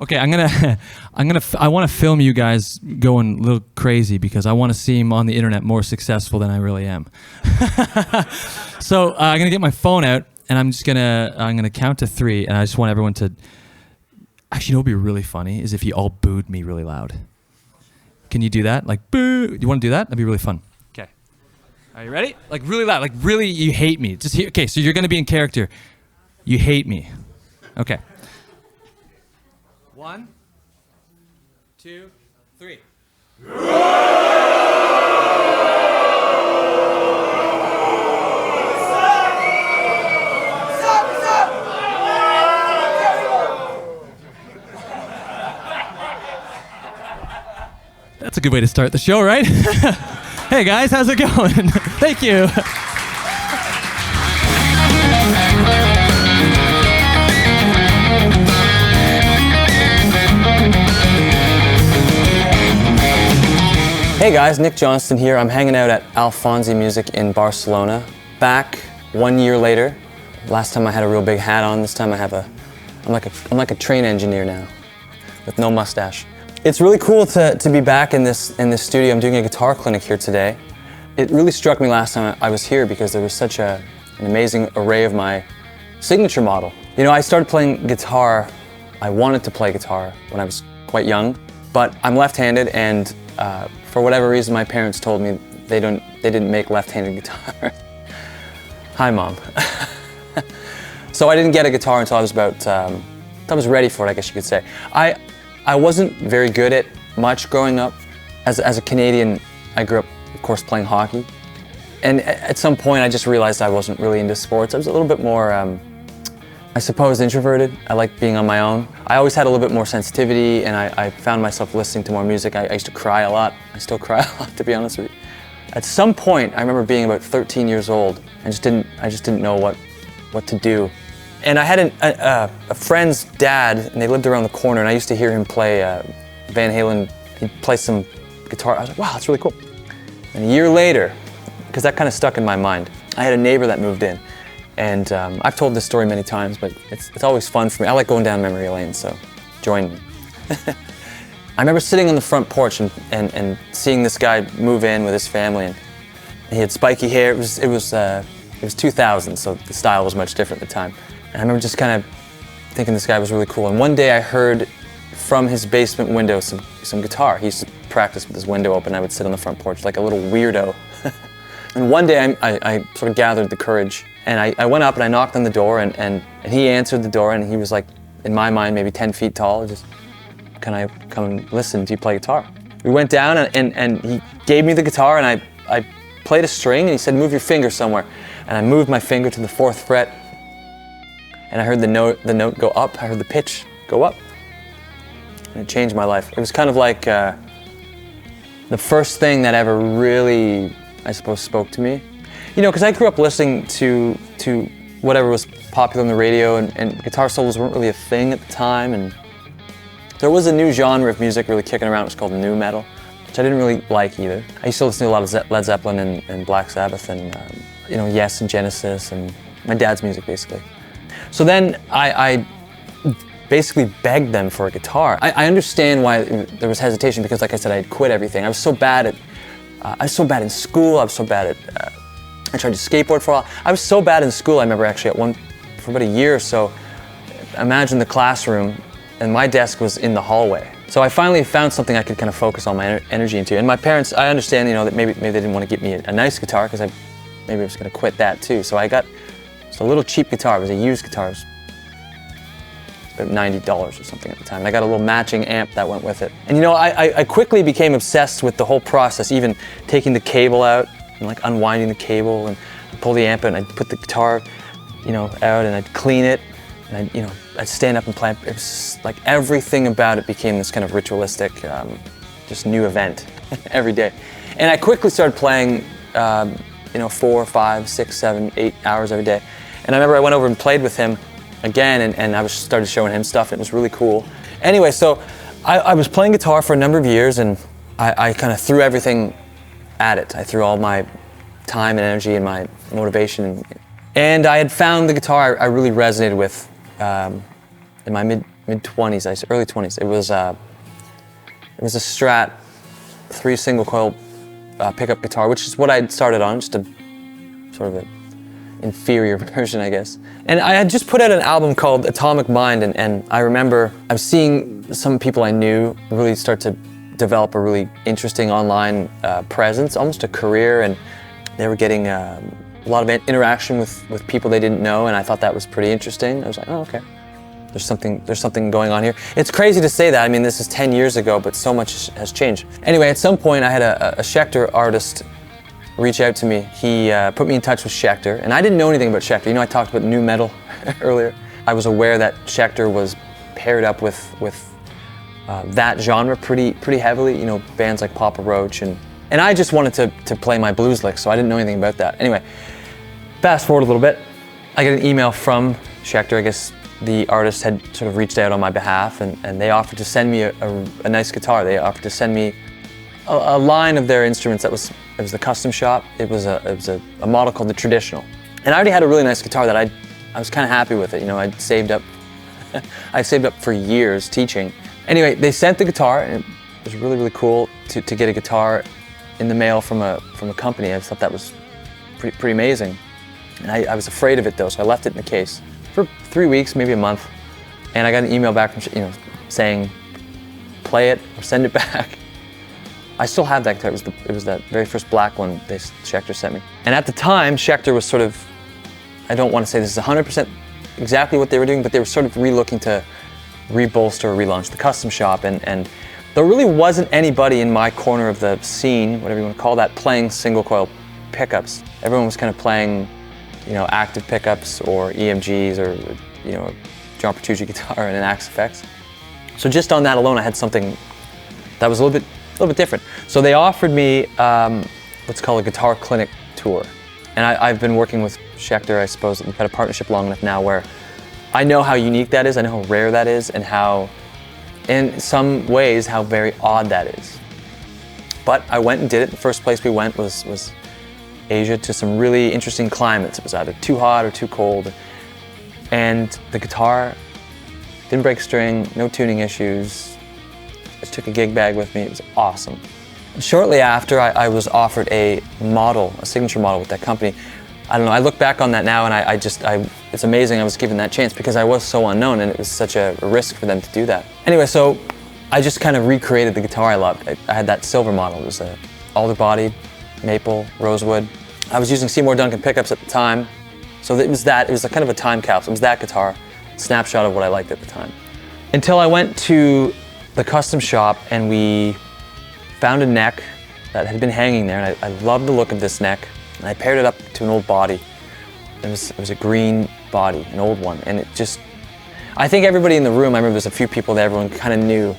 Okay, I want to film you guys going a little crazy because I want to seem on the internet more successful than I really am. So I'm gonna get my phone out and I'm gonna count to 3, and I just want everyone to. Actually, you know what would be really funny is if you all booed me really loud. Can you do that? Like boo! You want to do that? That'd be really fun. Okay. Are you ready? Like really loud. Like really, you hate me. Just here. Okay, so you're gonna be in character. You hate me. Okay. 1, 2, 3. That's a good way to start the show, right? Hey guys, how's it going? Thank you. Hey guys, Nick Johnston here. I'm hanging out at Alfasoni Music in Barcelona. Back 1 year later. Last time I had a real big hat on. This time I'm like a train engineer now, with no mustache. It's really cool to be back in this studio. I'm doing a guitar clinic here today. It really struck me last time I was here because there was such an amazing array of my signature model. You know, I started playing guitar. I wanted to play guitar when I was quite young, but I'm left-handed, and for whatever reason, my parents told me they didn't make left-handed guitar. Hi, Mom. So I didn't get a guitar until I was ready for it, I guess you could say. I wasn't very good at much growing up. As a Canadian, I grew up, of course, playing hockey. And at some point, I just realized I wasn't really into sports. I was a little bit more, I suppose, introverted. I liked being on my own. I always had a little bit more sensitivity, and I found myself listening to more music. I used to cry a lot. I still cry a lot, to be honest with you. At some point, I remember being about 13 years old. I just didn't know what to do. And I had a friend's dad, and they lived around the corner, and I used to hear him play Van Halen. He'd play some guitar. I was like, wow, that's really cool. And a year later, because that kind of stuck in my mind, I had a neighbor that moved in. And I've told this story many times, but it's always fun for me. I like going down memory lane, so join me. I remember sitting on the front porch and seeing this guy move in with his family, and he had spiky hair. It was 2000, so the style was much different at the time. And I remember just kind of thinking this guy was really cool. And one day I heard from his basement window some guitar. He used to practice with his window open. I would sit on the front porch like a little weirdo. And one day I sort of gathered the courage, and I went up and I knocked on the door, and he answered the door, and he was like, in my mind, maybe 10 feet tall. Just, can I come and listen? Do you play guitar? We went down and he gave me the guitar, and I played a string, and he said, move your finger somewhere. And I moved my finger to the 4th fret, and I heard the note go up. I heard the pitch go up, and it changed my life. It was kind of like the first thing that ever really, I suppose, spoke to me. You know, because I grew up listening to whatever was popular on the radio, and guitar solos weren't really a thing at the time, and there was a new genre of music really kicking around. It was called nu metal, which I didn't really like either. I used to listen to a lot of Led Zeppelin and Black Sabbath, and you know, Yes and Genesis, and my dad's music, basically. So then I basically begged them for a guitar. I understand why there was hesitation, because like I said, I had quit everything. I was so bad in school. I was so bad at, I tried to skateboard for a while. I was so bad in school, I remember actually for about a year or so, imagine the classroom, and my desk was in the hallway. So I finally found something I could kind of focus all my energy into. And my parents, I understand, you know, that maybe they didn't want to get me a nice guitar, because maybe I was going to quit that too. So I got a little cheap guitar. It was a used guitar. It was about $90 or something at the time. And I got a little matching amp that went with it. And you know, I quickly became obsessed with the whole process, even taking the cable out and like unwinding the cable, and I'd pull the amp out, and I'd put the guitar, you know, out, and I'd clean it, and I'd stand up and play. It was like everything about it became this kind of ritualistic, just new event every day. And I quickly started playing, you know, 4, 5, 6, 7, 8 hours every day. And I remember I went over and played with him again, and I started showing him stuff, and it was really cool. Anyway, so I was playing guitar for a number of years, and I kind of threw everything at it. I threw all my time and energy and my motivation. And I had found the guitar I really resonated with in my mid-20s, early 20s. It was a Strat 3 single coil pickup guitar, which is what I'd started on, just a sort of an inferior version, I guess. And I had just put out an album called Atomic Mind, and I remember I was seeing some people I knew really start to develop a really interesting online presence, almost a career, and they were getting a lot of interaction with people they didn't know, and I thought that was pretty interesting. I was like, oh, okay. There's something going on here. It's crazy to say that. I mean, this is 10 years ago, but so much has changed. Anyway, at some point, I had a Schecter artist reach out to me. He put me in touch with Schecter, and I didn't know anything about Schecter. You know, I talked about nu metal earlier. I was aware that Schecter was paired up with that genre pretty heavily. You know, bands like Papa Roach, and I just wanted to play my blues licks, so I didn't know anything about that. Anyway, fast forward a little bit. I get an email from Schecter. I guess the artist had sort of reached out on my behalf, and they offered to send me a nice guitar. They offered to send me a line of their instruments. It was the custom shop. It was a model called the Traditional. And I already had a really nice guitar that I was kind of happy with it. You know, I'd saved up, I saved up for years teaching. Anyway, they sent the guitar, and it was really, really cool to get a guitar in the mail from a company. I thought that was pretty amazing. And I was afraid of it though, so I left it in the case for 3 weeks, maybe a month, and I got an email back from saying, play it or send it back. I still have that guitar. It was that very first black one Schecter sent me. And at the time, Schecter was sort of, I don't want to say this is 100% exactly what they were doing, but they were sort of re-looking to rebolster or relaunch the custom shop, and there really wasn't anybody in my corner of the scene, whatever you want to call that, playing single coil pickups. Everyone was kind of playing, you know, active pickups or EMGs or, you know, a John Petrucci guitar and an Axe Effects. So just on that alone, I had something that was a little bit different. So they offered me what's called a guitar clinic tour. And I've been working with Schecter, I suppose. We've had a partnership long enough now where I know how unique that is, I know how rare that is, and how, in some ways, how very odd that is. But I went and did it. The first place we went was Asia, to some really interesting climates. It was either too hot or too cold. And the guitar didn't break a string, no tuning issues. Just took a gig bag with me. It was awesome. Shortly after, I was offered a signature model with that company. I don't know, I look back on that now and it's amazing I was given that chance, because I was so unknown and it was such a risk for them to do that. Anyway, so I just kind of recreated the guitar I loved. I had that silver model. It was a alder bodied, maple, rosewood. I was using Seymour Duncan pickups at the time. So it was a kind of a time capsule. It was that guitar, snapshot of what I liked at the time. Until I went to the custom shop and we found a neck that had been hanging there, and I loved the look of this neck. And I paired it up to an old body. It was a green body, an old one, and it just, I think everybody in the room, I remember there's a few people there, everyone kind of knew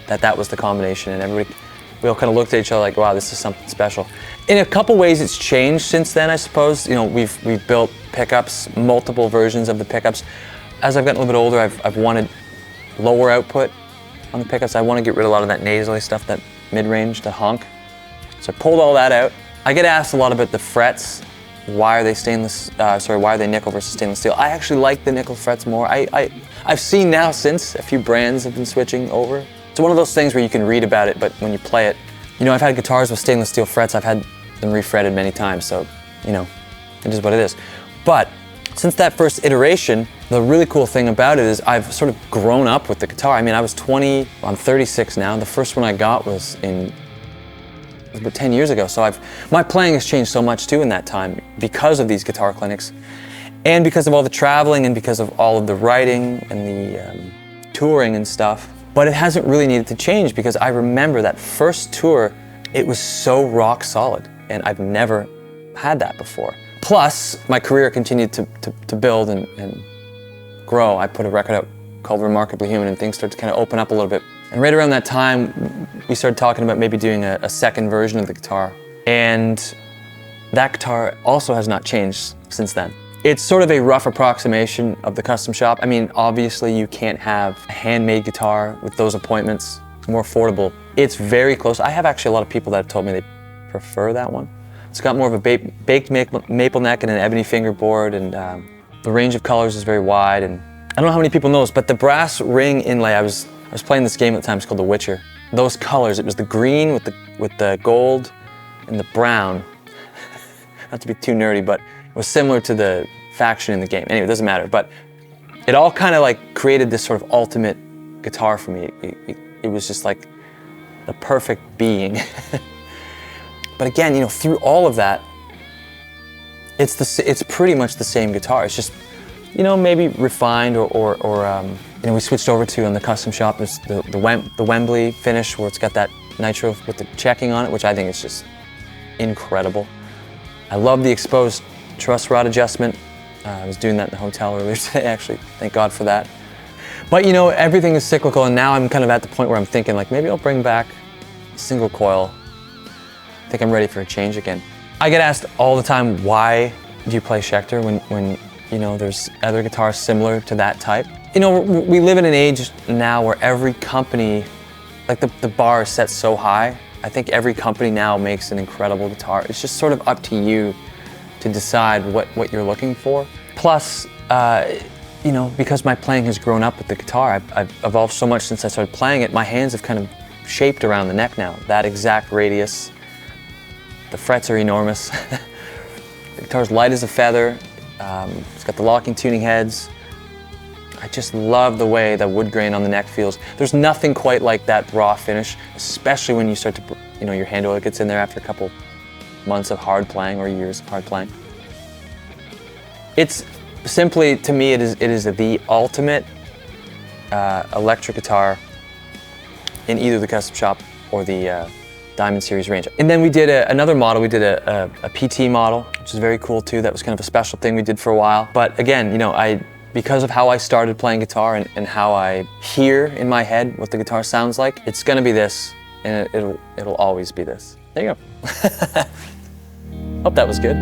that was the combination, and we all kind of looked at each other like, wow, this is something special. In a couple ways it's changed since then, I suppose. You know, we've built pickups, multiple versions of the pickups. As I've gotten a little bit older, I've wanted lower output on the pickups. I want to get rid of a lot of that nasally stuff, that mid-range, the honk. So I pulled all that out. I get asked a lot about the frets. Why are they why are they nickel versus stainless steel? I actually like the nickel frets more. I've seen now since a few brands have been switching over. It's one of those things where you can read about it, but when you play it, you know, I've had guitars with stainless steel frets. I've had them refretted many times, so, you know, it is what it is. But since that first iteration, the really cool thing about it is I've sort of grown up with the guitar. I mean, I was 20, I'm 36 now. The first one I got was about 10 years ago. So my playing has changed so much too in that time because of these guitar clinics, and because of all the traveling, and because of all of the writing and the touring and stuff. But it hasn't really needed to change, because I remember that first tour, it was so rock solid, and I've never had that before. Plus, my career continued to build and grow. I put a record out called Remarkably Human, and things started to kind of open up a little bit. And right around that time, we started talking about maybe doing a second version of the guitar. And that guitar also has not changed since then. It's sort of a rough approximation of the custom shop. I mean, obviously you can't have a handmade guitar with those appointments. It's more affordable. It's very close. I have actually a lot of people that have told me they prefer that one. It's got more of a baked maple neck and an ebony fingerboard, and the range of colors is very wide, and I don't know how many people know this, but the brass ring inlay, I was playing this game at the time, it's called The Witcher. Those colors, it was the green with the gold and the brown. Not to be too nerdy, but it was similar to the faction in the game. Anyway, it doesn't matter, but it all kind of like created this sort of ultimate guitar for me. It was just like the perfect being. But again, you know, through all of that, it's pretty much the same guitar. It's just, you know, maybe refined or you know, we switched over to on the custom shop is the Wembley finish where it's got that nitro with the checking on it, which I think is just incredible. I love the exposed truss rod adjustment. I was doing that in the hotel earlier today, actually. Thank God for that. But you know, everything is cyclical, and now I'm kind of at the point where I'm thinking like, maybe I'll bring back a single coil. I think I'm ready for a change again. I get asked all the time, why do you play Schecter when you know, there's other guitars similar to that type? You know, we live in an age now where every company, like the bar is set so high. I think every company now makes an incredible guitar. It's just sort of up to you to decide what you're looking for. Plus, you know, because my playing has grown up with the guitar, I've evolved so much since I started playing it, my hands have kind of shaped around the neck now. That exact radius. The frets are enormous. The guitar's light as a feather. It's got the locking tuning heads. I just love the way the wood grain on the neck feels. There's nothing quite like that raw finish, especially when you start to, you know, your hand oil gets in there after a couple months of hard playing or years of hard playing. It's simply, to me, it is the ultimate electric guitar in either the custom shop or the Diamond Series range. And then we did another model. We did a PT model, which is very cool too. That was kind of a special thing we did for a while. But again, you know, because of how I started playing guitar and how I hear in my head what the guitar sounds like, it's gonna be this, and it'll always be this. There you go. Hope that was good.